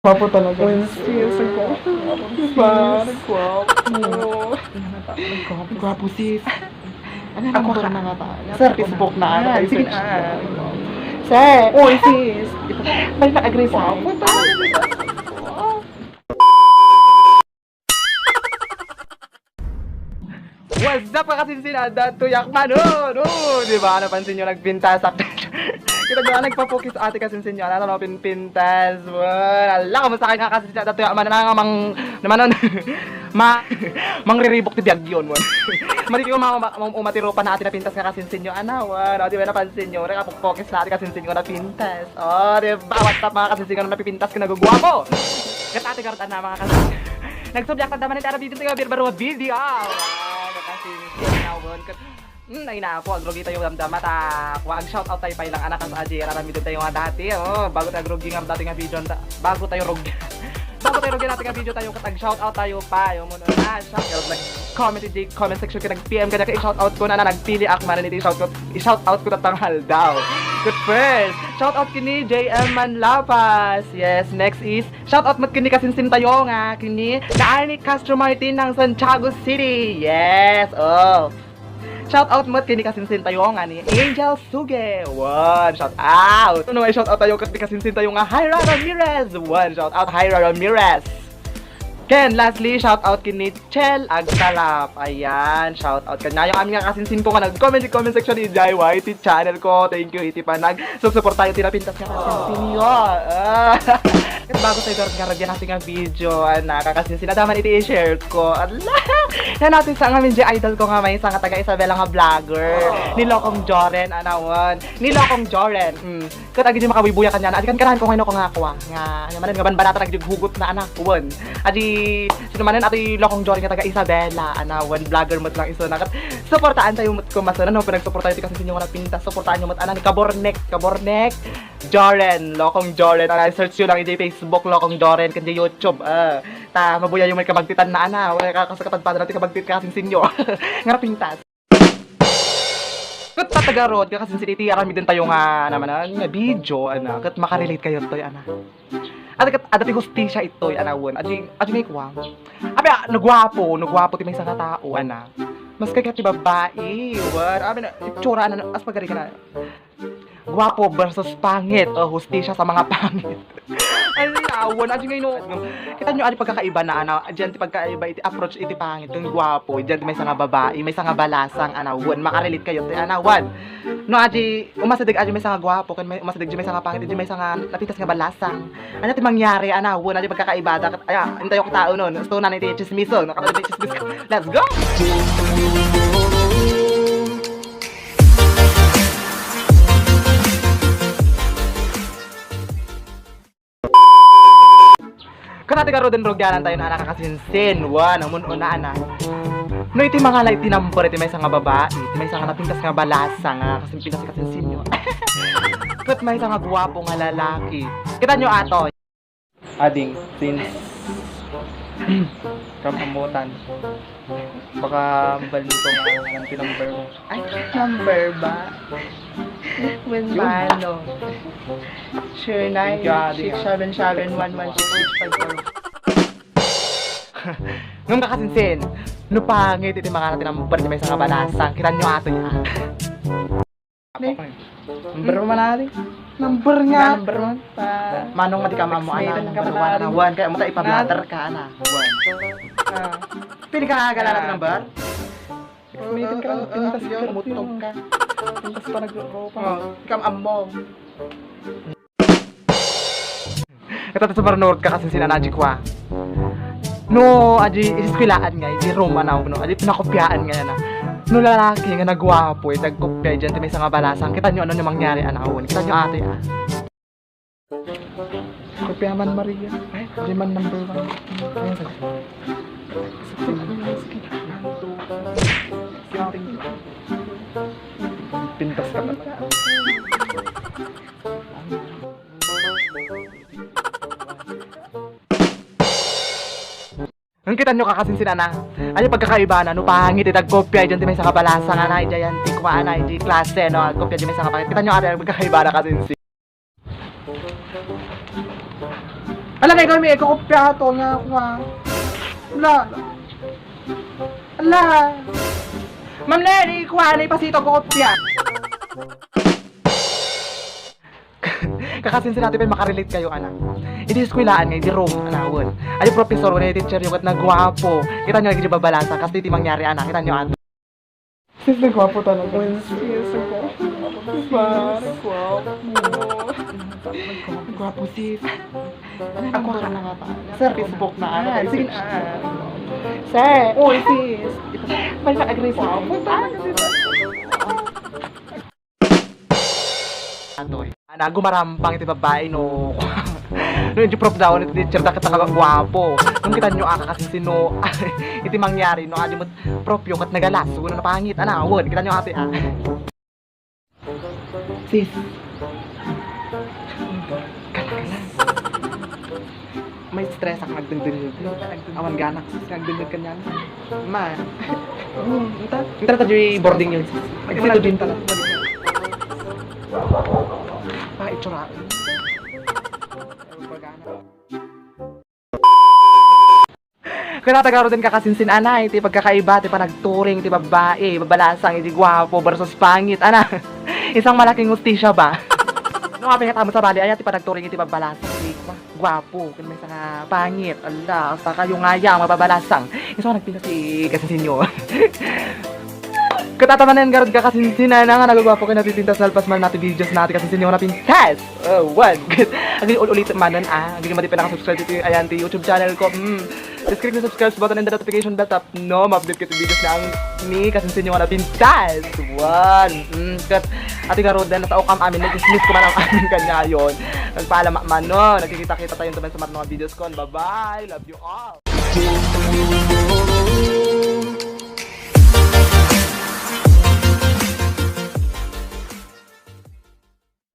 Gwapo talaga. Wednesday, sa gwapo. Diba? Nagwapo. Nagwapo sis. Ano Ako number ka- na nga tayo? Sir, Facebook na. ah, Ano sige search na. mo? Sir! Uy, sis. May na-agree sa akin. Gwapo talaga. What's up mga kasinsinada? Tuyak man! Diba? Napansin nyo nagpintasak. Kita nyo nagpapukis ate kasinsin nyo. Ano pinpintas? Ala, kamusta kayo nga kasinsinada? Tuyak man na nga naman mangriribok ti biyag yun. Mali ko umatiro pa na ate na pintas nga kasinsin nyo. Ano? Diba napansin nyo? Nakapukis na ate kasinsin nyo na pintas. Diba? What's up mga kasinsin nyo na napipintas ka nagugwapo? Kat ate kartan na mga kasinsin. Nagsubyak na naman ito arabidin sa gabir baru video. Kasi sinawon kat ay na po agrogi tayo damdamat wag shout out tayo pa ilang anak sa Ajira rami tayo nga dati bago tayo agrogi nga dati nga video bago tayo rogi natin nga video tayo katag shout out tayo pa yung muna na shout out like comment section ka nag PM ka na shout out ko na nagpili ak man nito shout out ko tanghal daw. Good first, shout out kini JM Manlapas. Yes, next is shout out mat kini kasinsin tayo nga kini Kaani Castro Martin ng Santiago City. Yes, shout out mat kini kasinsin tayo nga ni Angel Suge. One shout out. Ano ay shout out tayo kini kasinsin tayo nga Hyra Ramirez. One shout out Hyra Ramirez. Ken, lastly, shout out kini Chel Agsalap. Ayan, shout out kanya. Yung aming kasinsin ko nga nag-comment sa comment section ni JYT channel ko. Thank you, iti pa nag-support tayo tinapintas nga kasinsin yun. Kasi bago tayo garagyan natin nga video, kakasinsin na daman iti i-share ko. Yan natin sa ngamin idol ko nga may isang taga Isabela nga vlogger. Nilokong Joren, anawan. Nilokong Joren. Kat agi di makawibuya kanya na. Adi kan karahan ko ngayon ko nga akwa. Nga manan nga banbanata nagjuhugot na anak. Uwan. Adi sino manan ati Lokong Joren nga taga Isabela. Anawan vlogger mo lang iso na. Kat suportaan tayo mo ko masana no pinagsupport tayo kasi sinyo nga pintas. Suportaan nyo mo ana ni Kabornek Joren, Lokong Joren. Search nyo lang i Facebook Lokong Joren kan YouTube. Mabuya yung may kabagtitan na ana. Wala ka kasakatan pa natin kabagtit ka sinyo. Nga pintas. Kat patagarod ka kasi siniti kami din tayo nga naman nga video kat makarelate kayo toy Ati hustisya itoy won. Adi ngay kwang. Abi nagwapo ti may isang tao Mas kay ti babae. What? Abi na itsura as pagari ka na. Gwapo versus pangit. Hustisya sa mga pangit. Awon, adi ngay no. Kita nyo adi pagkakaiba na Diyan ti pagkaiba iti approach iti pangit yung gwapo. Diyan ti may isang babae, may isang balasang won. Makarelate kayo ti won. No adi umasadig adi may isang gwapo kan may umasadig may isang pangit adi may isang napintas nga balasang. Ano ti mangyari won adi pagkakaiba kat intayo ko tao nun. Gusto na iti chismiso, nakapag iti chismis. Let's go. Kanati karo din rogyanan tayo na nakakasinsin. Amun una no iti mga light tinamper iti may isang babae, iti may isang napintas nga balasa nga kasi pintas kasinsin nyo. Kat may isang gwapo nga lalaki. Kita nyo ato. Ading since kamamutan. Baka balin ko nga ng tinumber mo. Ay, number ba? When paano? Sure, 9-677-116-654. Nung kakasinsin, no pangit iti mga natin ang may isang balasang. Kita nyo ato yan. Number mo manali? Number nga. Number mo pa. Manong mati ka mamo number 1 kaya mo ta ipablatter ka Pili ka agala natin number? Meeting ka, pintas ka, Umutog ka. pintas pa nag-ropa. Ikam amom. Ito sa Barnord ka kasi sinanaji ko No, aji iskwilaan nga, di Roma na no. Aji pinakopyaan nga na. No lalaki nga nagwapo, nagkopya diyan ti may nga balasang. Kita nyo ano nang mangyari anawon. Kita nyo ate Kopya man Maria. Ay, di man number 1. Ayun sa. Pintas ka na. Ang kita nyo kakasinsin ano pagkakaiba no pangit itagkopya dyan ti may sa kabalasa nga na dyan ti kumaan di klase no kopya dyan may sa kapangit kita nyo pagkakaiba na kasinsin Ala kay kami ikokopya to nga ako ha. Ala. Ala. Ma'am Lenny, kuha pasito kopya. Kakasinsin natin pa makarelate kayo, anak. Hindi eskwelaan nga, hindi room, anawon. Ay, professor, wala yung teacher yung kat nagwapo. Kita nyo lagi yung babalasa, kasi di mangyari, anak. Kita nyo, anak. Sis, nagwapo talaga. Sis, nagwapo, sis. Ako ka na nga pa. Sir, Facebook na, ano. Sige na. Sir. Uy, sis. May na-aggressive. Wapo talaga, sis. Atoy. Ana, gumarampang iti babae, no. Nung yung prof daw, iti teacher, dakit nakakang gwapo. Nung kita nyo kasi sino, iti mangyari, no. Adi mo, prof, yung kat nagalas, sugo na napangit. Ana, awon, kita nyo ate, Sis. Kalalas. May stress ako nagdindindig. Awan ganak, sis, nagdindindig ka niyan. Ma. Ito na tayo yung boarding yun, sis. Ito din talaga. Itsurain. Kaya natagaro din kakasinsin, anay. Iti pagkakaiba, iti pa nagturing, iti babae, babalasang, iti gwapo versus pangit. Ana, isang malaking ustisya ba? Nung kapag natamo sa bali, ay iti pa nagturing, iti babalasang, iti gwapo. Kaya may isang pangit. Ala, sa kayo nga yang, mababalasang. Isang nagpinta si kasinsin nyo. Katataman na garod ka kasi sinana nga nagagwapo ka natipintas na alpas man natin videos natin kasi sinyo na pintas. Oh, what? Agad ulit manan agad madi pa nakasubscribe dito ayan ti YouTube channel ko. Just click the subscribe button and the notification bell tap no ma-update ka ti videos na ang ni kasi sinyo na pintas. One. Kat ati garod na sa okam amin nag-dismiss ko man ang amin kanya yon. Nagpaalam man no, nagkikita-kita tayo sa mga videos ko. Bye-bye. Love you all.